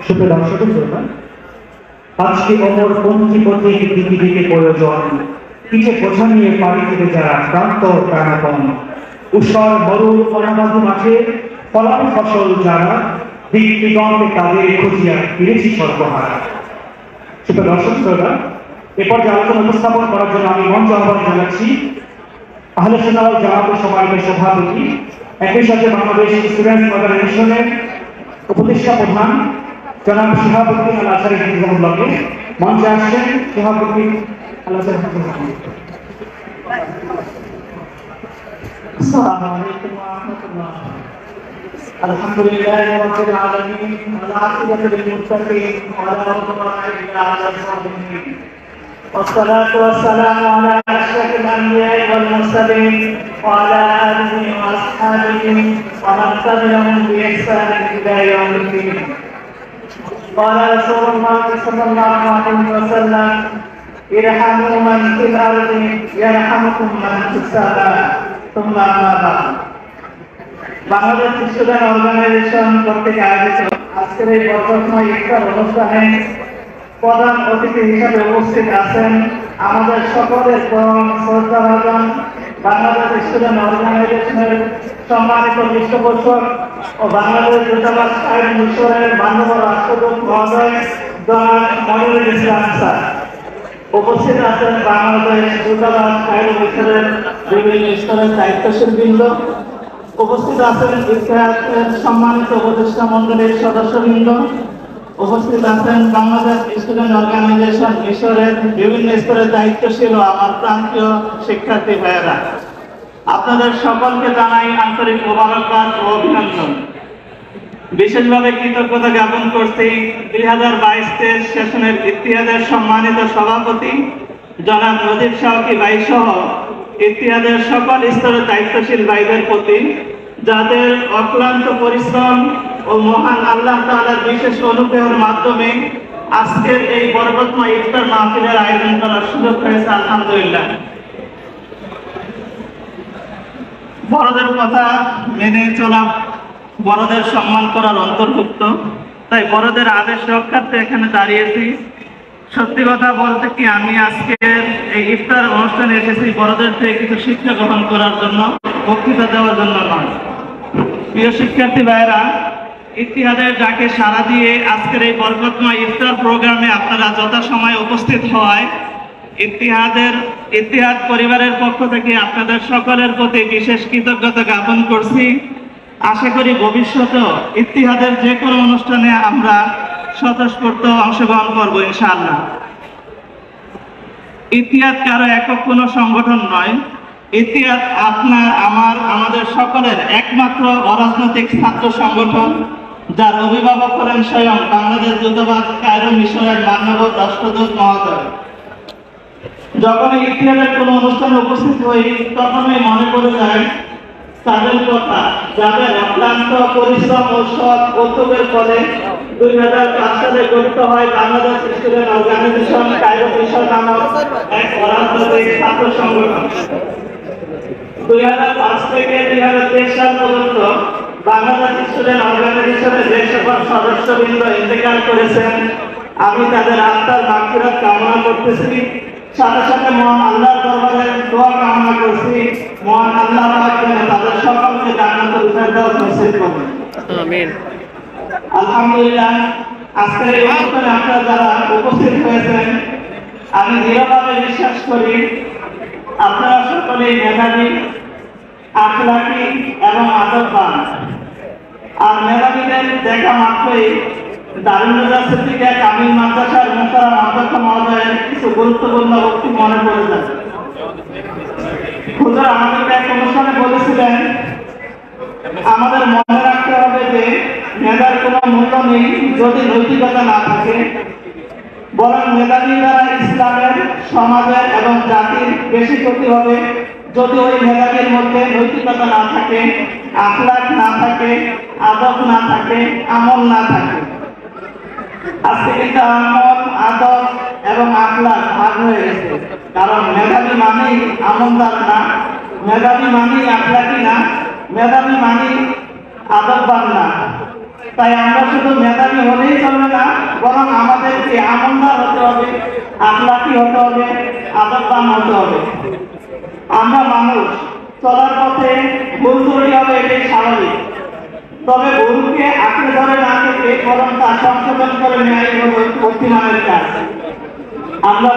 সুপ্রিয় দর্শক শ্রোতা, আজকে অমর পন্থী পথিক দিকে দিকে প্রয়োজন, পিঠে বোঝা নিয়ে পাড়ি দিতে যারা ক্রান্ত প্রাণপণ, উষর মরুর অনাবাদী মাঠে ফলানো ফসল যারা দিক দিগন্তে তাদের খুঁজিয়া ফিরেছি সর্বহারা। সুপ্রিয় দর্শক শ্রোতা, এরপর যে আলোচনা উপস্থাপন করার জন্য আমি মঞ্চ আহ্বান জানাচ্ছি আহলে সুন্নাহ ওয়াল জামাতের সমাবেশের সভাপতি, একই সাথে বাংলাদেশ স্টুডেন্টস অর্গানাইজেশনের উপদেষ্টা প্রধান জনাব শিহাবুদ্দিন আল আজহারী হাফিজাহুল্লাহকে মঞ্চে আসছেন। শিহাবুদ্দিন আল আজহারী হাফিজাহুল্লাহ। আসসালামু আলাইকুম ওয়া রাহমাতুল্লাহ। আলহামদুলিল্লাহি রাব্বিল আলামিন ওয়া আকিবাতু লিল মুত্তাকিন ওয়া লা উদওয়ানা ইল্লা আলাল যালিমিন। والصلاة والسلام على أشرف الأنبياء والمرسلين وعلى آله وأصحابه ومن تبعهم بإحسان إلى يوم الدين. قال رسول الله صلى الله عليه وسلم: ارحموا من في الأرض يرحمكم من في السماء. ثم أما بعد. বাংলাদেশ স্টুডেন্ট অর্গানাইজেশন কর্তৃক আয়োজিত আজকের এই বরকতময় ইফতার অনুষ্ঠানে প্রধান অতিথি হিসেবে উপস্থিত আছেন আমাদের সকলের পরম শ্রদ্ধাভাজন বাংলাদেশ স্টুডেন্ট অর্গানাইজেশনের সম্মানিত পৃষ্ঠপোষক ও বাংলাদেশ দূতাবাস কায়েম মিশরের মাননীয় রাষ্ট্রদূত মহোদয় জনাব মনিরুল ইসলাম স্যার। উপস্থিত আছেন বাংলাদেশ দূতাবাস কায়েম মিশরের বিভিন্ন স্তরের দায়িত্বশীল বৃন্দ। উপস্থিত আছেন ইতিহাসের সম্মানিত উপদেষ্টা মন্ডলীর সদস্যবৃন্দ। উপস্থিত আছেন বাংলাদেশ স্টুডেন্ট অর্গানাইজেশন মিশরের বিভিন্ন স্তরের দায়িত্বশীল ও আমার প্রান্তীয় শিক্ষার্থী ভাইয়েরা, আপনাদের সকলকে জানাই আন্তরিক মোবারকবাদ ও অভিনন্দন। বিশেষভাবে কৃতজ্ঞতা জ্ঞাপন করছি 2022-23 সেশনের ইতিহাদের সম্মানিত সভাপতি জনাব নজিব শাওকি ভাই সহ ইতিহাদের সকল স্তরের দায়িত্বশীল ভাইদের প্রতি, যাদের অক্লান্ত পরিশ্রম ও মহান আল্লাহ তাআলার বিশেষ অনুগ্রহের মাধ্যমে আজকের এই বরকতময় ইফতার মাহফিলের আয়োজন করার সুযোগ হয়েছে। আলহামদুলিল্লাহ। বড়দের কথা মেনে চলা বড়দের সম্মান করার অন্তর্ভুক্ত, তাই বড়দের আদেশ রক্ষার্থে এখানে দাঁড়িয়েছি। সত্যি কথা বলতে কি, আমি আজকের এই ইফতার অনুষ্ঠানে এসেছি বড়দের থেকে কিছু শিক্ষা গ্রহণ করার জন্য, বক্তৃতা দেওয়ার জন্য নয়। প্রিয় শিক্ষার্থী ভাইয়েরা, ইতিহাদের ডাকে সাড়া দিয়ে আজকের এই বরকতময় ইফতার প্রোগ্রামে আপনারা যথাসময়ে উপস্থিত হওয়ায় ইতিহাদ পরিবারের পক্ষ থেকে আপনাদের সকলের প্রতি বিশেষ কৃতজ্ঞতা জ্ঞাপন করছি। আশা করি ভবিষ্যতেও ইতিহাদের যে কোনো অনুষ্ঠানে আমরা স্বতঃস্ফূর্ত অংশগ্রহণ করব ইনশাআল্লাহ। ইতিহাদ কারো একক কোনো সংগঠন নয়। ইতিহাদ আপনার, আমাদের সকলের একমাত্র অরাজনৈতিক ছাত্র সংগঠন, যার অভিভাবক করেন স্বয়ং বাংলাদেশ দূতাবাস কায়রো মিশরের মাননীয় রাষ্ট্রদূত মহোদয়। যখন ইতিহাদের কোনো অনুষ্ঠানে উপস্থিত হই, তখনই মনে পড়ে যায় তাদের কথা, যাদের অক্লান্ত পরিশ্রম ও সৎ উদ্যোগের ফলে 2005 সালে গঠিত হয় বাংলাদেশ স্টুডেন্ট অর্গানাইজেশন কায়রো মিশর নামক এক অরাজনৈতিক ছাত্র সংগঠন। 2005 থেকে 2023 সাল পর্যন্ত বাংলাদেশ স্টুডেন্ট অর্গানাইজেশনের যে সকল সদস্যবৃন্দ ইন্তেকাল করেছেন, আমি তাদের আত্মার মাগফিরাত কামনা করতেছি। সাথে সাথে মহান আল্লাহর দরবারে দোয়া কামনা করছি, মহান আল্লাহ পাক যেন তাদের সকলকে জান্নাতুল ফেরদাউস নসিব করেন। আমিন। আলহামদুলিল্লাহ। আজকের এই অনুষ্ঠানে আপনারা যারা উপস্থিত হয়েছেন, আমি দৃঢ়ভাবে বিশ্বাস করি আপনারা সকলেই মেধাবী, আখলাকি এবং আদববান। আর মেধাবীদের দেখা মাত্রই দারুল নুজা সিদ্দিকা কামিল মাদ্রাসার মুহতারাম অধ্যক্ষ মহোদয়ের কিছু গুরুত্বপূর্ণ বক্তব্য মনে পড়ে যায়। হুজুর আমাদেরকে এক অনুষ্ঠানে বলেছিলেন, আমাদের মনে রাখতে হবে যে মেধার কোনো মূল্য নেই যদি নৈতিকতা না থাকে, বরং মেধাবী দ্বারা ইসলামের, সমাজের এবং জাতির বেশি ক্ষতি হবে যদি ওই মেধাবীর মধ্যে নৈতিকতা না থাকে, আখলাক না থাকে, আদব না থাকে, আমল না থাকে। আজকে কিন্তু আমল, আদব এবং আখলাক ভাগ হয়ে গেছে। কারণ মেধাবী মানেই আমলদার না, মেধাবী মানেই আখলাকি না, মেধাবী মানেই আদববান না। তাই আমরা শুধু মেধাবী হলেই চলবে না, বরং আমাদেরকে আমলদার হতে হবে, আখলাকি হতে হবে, আদববান হতে হবে। আমরা মানুষ, চলার পথে ভুল ত্রুটি হবে, এটাই স্বাভাবিক। তবে ভুলকে আঁকড়ে ধরে না থেকে বরং তা সংশোধন করে নেওয়াই হলো বুদ্ধিমানের কাজ। আমরা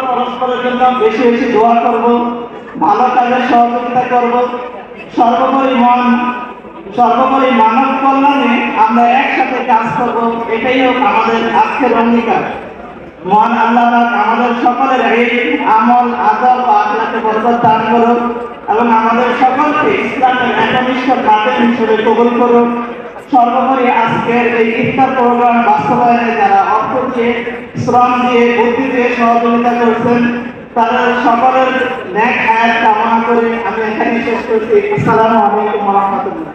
পরস্পরের জন্য বেশি বেশি দোয়া করব, ভালো কাজে সহযোগিতা করব, সর্বোপরি মানব কল্যাণে আমরা একসাথে কাজ করব, এটাই হোক আমাদের আজকের অঙ্গীকার। মহান আল্লাহ পাক আমাদের সকলের ইলম, আমল, আদব ও আখলাকে বরকত দান করুন এবং আমাদের সকলকে ইসলামের একনিষ্ঠ খাদেম হিসেবে কবুল করুন। সর্বোপরি আজকের এই ইফতার প্রোগ্রাম বাস্তবায়নে যারা অর্থ দিয়ে, শ্রম দিয়ে, বুদ্ধি দিয়ে সহযোগিতা করছেন, তাদের সকলের নেক হায়াত কামনা করে আমি এখানে শেষ করছি। আসসালামু আলাইকুম ওয়া রাহমাতুল্লাহ।